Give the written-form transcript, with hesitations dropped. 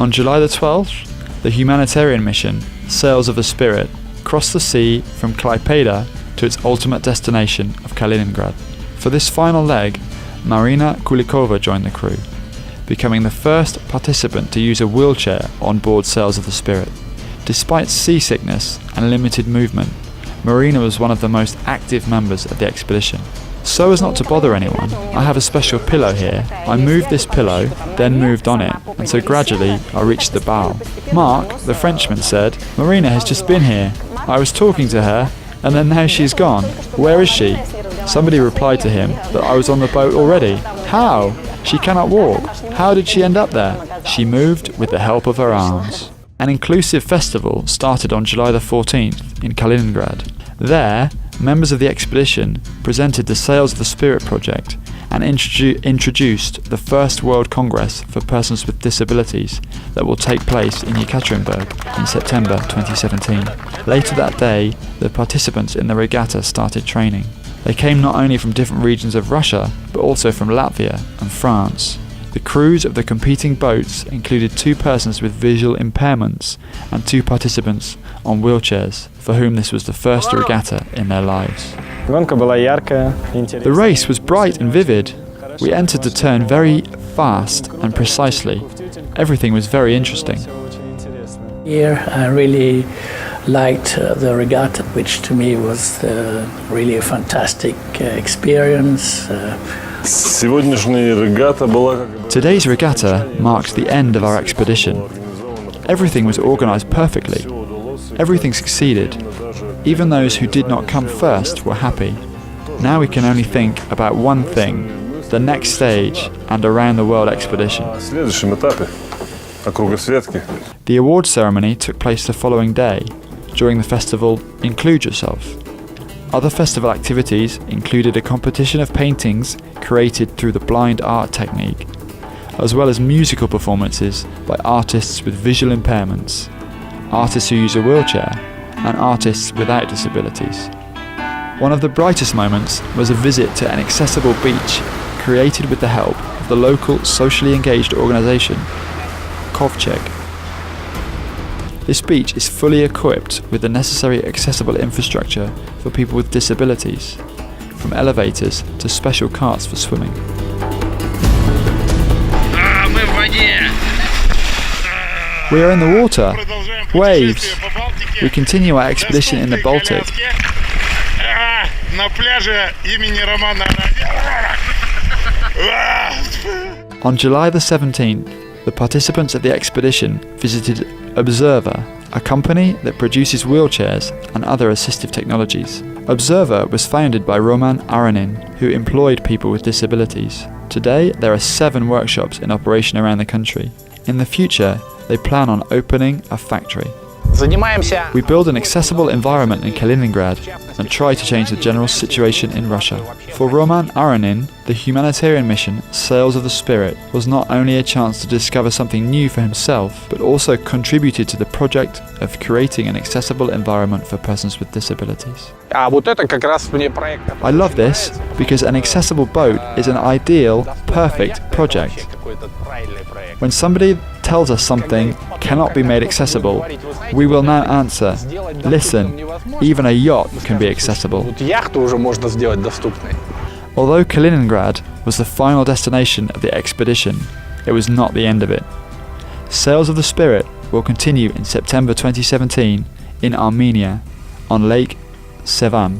On July the 12th, the humanitarian mission, Sails of the Spirit, crossed the sea from Klaipeda to its ultimate destination of Kaliningrad. For this final leg, Marina Kulikovo joined the crew, becoming the first participant to use a wheelchair on board Sails of the Spirit. Despite seasickness and limited movement, Marina was one of the most active members of the expedition. So as not to bother anyone, I have a special pillow here. I moved this pillow, then moved on it, and so gradually I reached the bow. Mark, the Frenchman, said, "Marina has just been here. I was talking to her, and then now she's gone. Where is she?" Somebody replied to him that I was on the boat already. How? She cannot walk. How did she end up there? She moved with the help of her arms. An inclusive festival started on July the 14th in Kaliningrad. There, members of the expedition presented the Sails of the Spirit project and introduced the first World Congress for persons with disabilities that will take place in Yekaterinburg in September 2017. Later that day, the participants in the regatta started training. They came not only from different regions of Russia, but also from Latvia and France. The crews of the competing boats included 2 persons with visual impairments and 2 participants on wheelchairs, for whom this was the first regatta in their lives. The race was bright and vivid. We entered the turn very fast and precisely. Everything was very interesting. Here I really liked the regatta, which to me was really a fantastic experience. Today's regatta marked the end of our expedition. Everything was organized perfectly. Everything succeeded. Even those who did not come first were happy. Now we can only think about one thing, the next stage and around the world expedition. The award ceremony took place the following day. During the festival, Include Yourself. Other festival activities included a competition of paintings created through the blind art technique, as well as musical performances by artists with visual impairments, artists who use a wheelchair, and artists without disabilities. One of the brightest moments was a visit to an accessible beach created with the help of the local socially engaged organisation, Kovcheg. This beach is fully equipped with the necessary accessible infrastructure for people with disabilities, from elevators to special carts for swimming. We are in the water. Waves. We continue our expedition in the Baltic. On July the 17th, the participants of the expedition visited Observer, a company that produces wheelchairs and other assistive technologies. Observer was founded by Roman Aranin, who employed people with disabilities. Today, there are 7 workshops in operation around the country. In the future, they plan on opening a factory. We build an accessible environment in Kaliningrad and try to change the general situation in Russia. For Roman Aranin, the humanitarian mission, Sails of the Spirit, was not only a chance to discover something new for himself, but also contributed to the project of creating an accessible environment for persons with disabilities. I love this because an accessible boat is an ideal, perfect project. When somebody tells us something cannot be made accessible, we will now answer, listen, even a yacht can be accessible. Although Kaliningrad was the final destination of the expedition, it was not the end of it. Sails of the Spirit will continue in September 2017 in Armenia on Lake Sevan.